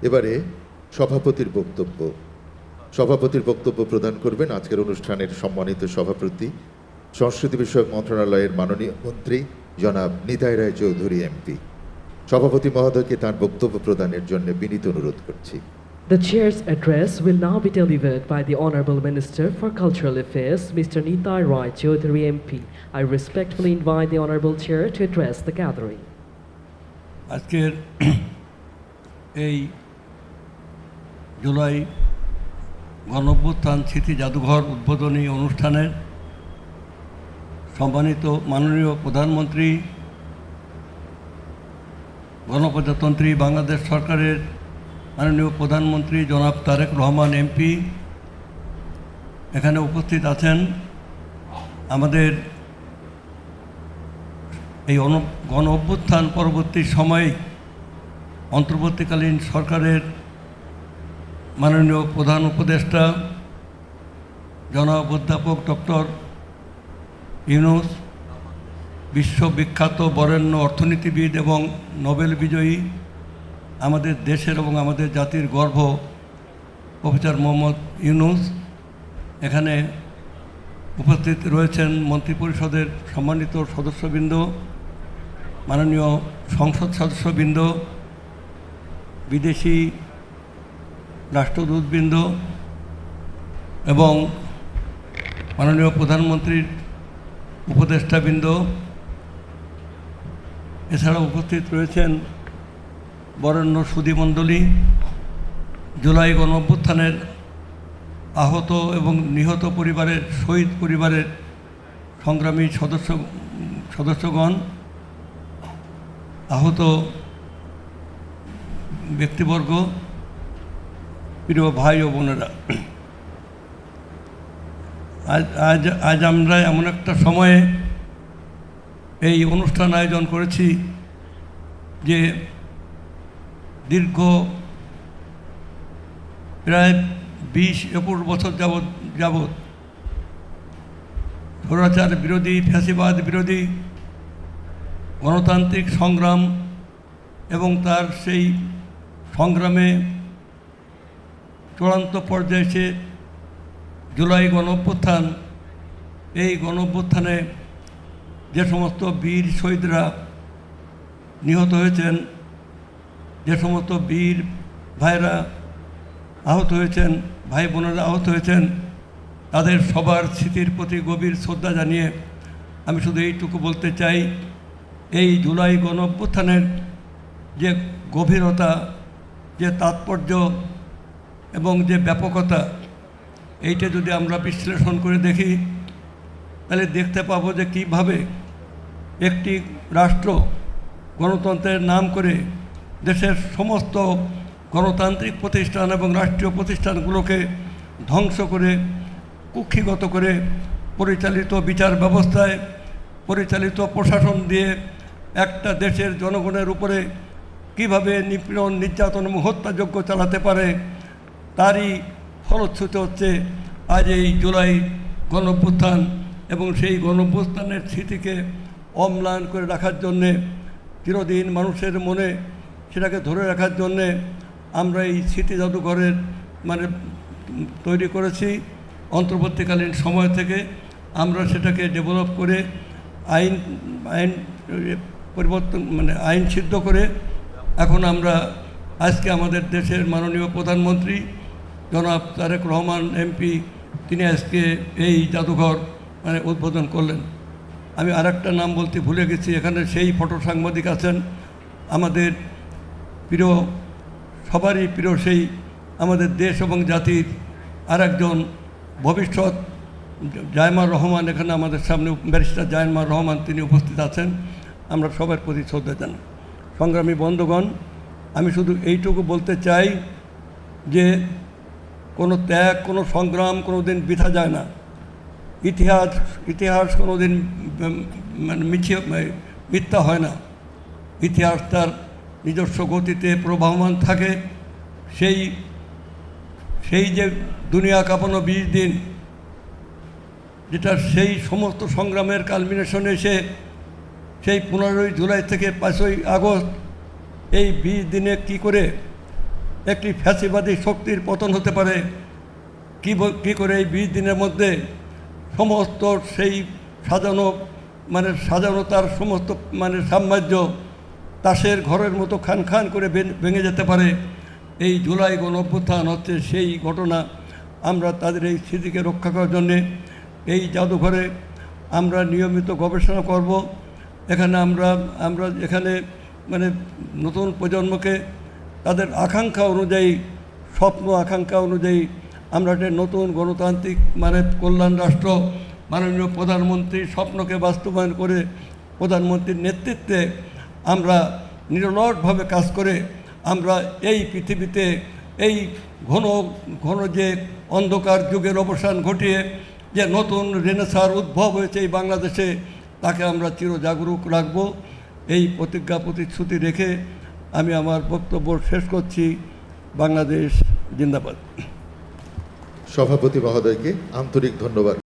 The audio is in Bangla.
এবারে সভাপতির বক্তব্য প্রদান করবেন আজকের অনুষ্ঠানের সম্মানিত সভাপতি, সংস্কৃতি বিষয়ক মন্ত্রণালয়ের মাননীয় মন্ত্রী জনাব নিতাই রায় চৌধুরী এমপি। সভাপতি মহোদয়কে তার বক্তব্য প্রদানের জন্য বিনীত অনুরোধ করছি। The chair's address will now be delivered by the Honourable Minister for Cultural Affairs, Mr. Nitai Rai Chaudhuri MP. I respectfully invite the Honourable Chair to address the gathering. আজকের এই জুলাই গণঅভ্যুত্থান স্মৃতি জাদুঘর উদ্বোধনী অনুষ্ঠানের সম্মানিত মাননীয় প্রধানমন্ত্রী, গণপ্রজাতন্ত্রী বাংলাদেশ সরকারের মাননীয় প্রধানমন্ত্রী জনাব তারেক রহমান এমপি এখানে উপস্থিত আছেন। আমাদের এই গণ অভ্যুত্থান পরবর্তী সময়ে অন্তর্বর্তীকালীন সরকারের মাননীয় প্রধান উপদেষ্টা জনাব অধ্যাপক ডক্টর ইউনূস, বিশ্ববিখ্যাত বরেণ্য অর্থনীতিবিদ এবং নোবেল বিজয়ী, আমাদের দেশের এবং আমাদের জাতির গর্ব প্রফেসর মোহাম্মদ ইউনূস এখানে উপস্থিত রয়েছেন। মন্ত্রিপরিষদের সম্মানিত সদস্যবৃন্দ, মাননীয় সংসদ সদস্যবৃন্দ, বিদেশি রাষ্ট্রদূতবৃন্দ এবং মাননীয় প্রধানমন্ত্রীর উপদেষ্টাবৃন্দ, এছাড়া উপস্থিত রয়েছেন বরেণ্য সুধীমণ্ডলী, জুলাই গণঅভ্যুত্থানের আহত এবং নিহত পরিবারের, শহীদ পরিবারের সংগ্রামী সদস্যগণ, আহত ব্যক্তিবর্গ, প্রিয় ভাই ও বোনেরা, আজ আমরা এমন একটা সময়ে এই অনুষ্ঠান আয়োজন করেছি যে দীর্ঘ প্রায় 20-21 বছর যাবৎ স্বৈরাচার বিরোধী, ফ্যাসিবাদ বিরোধী গণতান্ত্রিক সংগ্রাম এবং তার সেই সংগ্রামে চূড়ান্ত পর্যায়ে এসে জুলাই গণঅভ্যুত্থান, এই গণঅভ্যুত্থানে যে সমস্ত বীর শহীদরা নিহত হয়েছেন, যে সমস্ত বীর ভাইরা আহত হয়েছেন, ভাই বোনেরা আহত হয়েছেন, তাদের সবার স্মৃতির প্রতি গভীর শ্রদ্ধা জানিয়ে আমি শুধু এইটুকু বলতে চাই, এই জুলাই গণঅভ্যুত্থানের যে গভীরতা, যে তাৎপর্য এবং যে ব্যাপকতা, এইটা যদি আমরা বিশ্লেষণ করে দেখি তাহলে দেখতে পাবো যে কীভাবে একটি রাষ্ট্র গণতন্ত্রের নাম করে দেশের সমস্ত গণতান্ত্রিক প্রতিষ্ঠান এবং রাষ্ট্রীয় প্রতিষ্ঠানগুলোকে ধ্বংস করে, কুক্ষিগত করে পরিচালিত বিচার ব্যবস্থায়, পরিচালিত প্রশাসন দিয়ে একটা দেশের জনগণের উপরে কীভাবে নিপীড়ন, নির্যাতন এবং হত্যাযজ্ঞ চালাতে পারে, তারই ফলশ্রুতি হচ্ছে আজ এই জুলাই গণঅভ্যুত্থান। এবং সেই গণঅভ্যুত্থানের স্মৃতিকে অম্লান করে রাখার জন্যে, চিরদিন মানুষের মনে সেটাকে ধরে রাখার জন্যে আমরা এই স্মৃতি জাদুঘরের তৈরি করেছি। অন্তর্বর্তীকালীন সময় থেকে আমরা সেটাকে ডেভেলপ করে আইন পরিবর্তন, আইন সিদ্ধ করে এখন আমরা আজকে আমাদের দেশের মাননীয় প্রধানমন্ত্রী জনাব তারেক রহমান এমপি, তিনি আজকে এই জাদুঘর উদ্বোধন করলেন। আমি আরেকটা নাম বলতে ভুলে গেছি, এখানে সেই ফটো সাংবাদিক আছেন, আমাদের প্রিয়, সবারই প্রিয়, সেই আমাদের দেশ এবং জাতির আরেকজন ভবিষ্যৎ জায়মার রহমান, এখানে আমাদের সামনে ব্যারিস্টার জায়মার রহমান, তিনি উপস্থিত আছেন। আমরা সবার প্রতি শ্রদ্ধা জানাই। সংগ্রামী বন্ধুগণ, আমি শুধু এইটুকু বলতে চাই যে কোনো ত্যাগ, কোনো সংগ্রাম কোনো দিন বৃথা যায় না। ইতিহাস কোনো দিন মিথ্যা হয় না। ইতিহাস তার নিজস্ব গতিতে প্রবাহমান থাকে। সেই যে দুনিয়া কাঁপানো 20 দিন, যেটা সেই সমস্ত সংগ্রামের কালমিনেশনে এসে সেই 15ই জুলাই থেকে 5ই আগস্ট, এই 20 দিনে কি করে একটি ফ্যাসিবাদী শক্তির পতন হতে পারে, কী করে এই 20 দিনের মধ্যে সমস্ত সেই সাজানো তার সমস্ত সাম্রাজ্য তাসের ঘরের মতো খান খান করে ভেঙে যেতে পারে। এই জুলাই গণঅভ্যুত্থান হচ্ছে সেই ঘটনা। আমরা তাদের এই স্মৃতিকে রক্ষা করার জন্যে এই জাদুঘরে আমরা নিয়মিত গবেষণা করব। এখানে আমরা এখানে নতুন প্রজন্মকে তাদের আকাঙ্ক্ষা অনুযায়ী, স্বপ্ন আকাঙ্ক্ষা অনুযায়ী আমরা একটা নতুন গণতান্ত্রিক কল্যাণ রাষ্ট্র, মাননীয় প্রধানমন্ত্রীর স্বপ্নকে বাস্তবায়ন করে প্রধানমন্ত্রীর নেতৃত্বে আমরা নিরলসভাবে কাজ করে আমরা এই পৃথিবীতে এই ঘন যে অন্ধকার যুগের অবসান ঘটিয়ে যে নতুন রেনেসাঁর উদ্ভব হয়েছে এই বাংলাদেশে, তাকে আমরা চিরজাগরুক রাখব। এই প্রতিশ্রুতি রেখে আমি আমার বক্তব্য শেষ করছি। বাংলাদেশ জিন্দাবাদ। সভাপতি মহোদয়কে আন্তরিক ধন্যবাদ।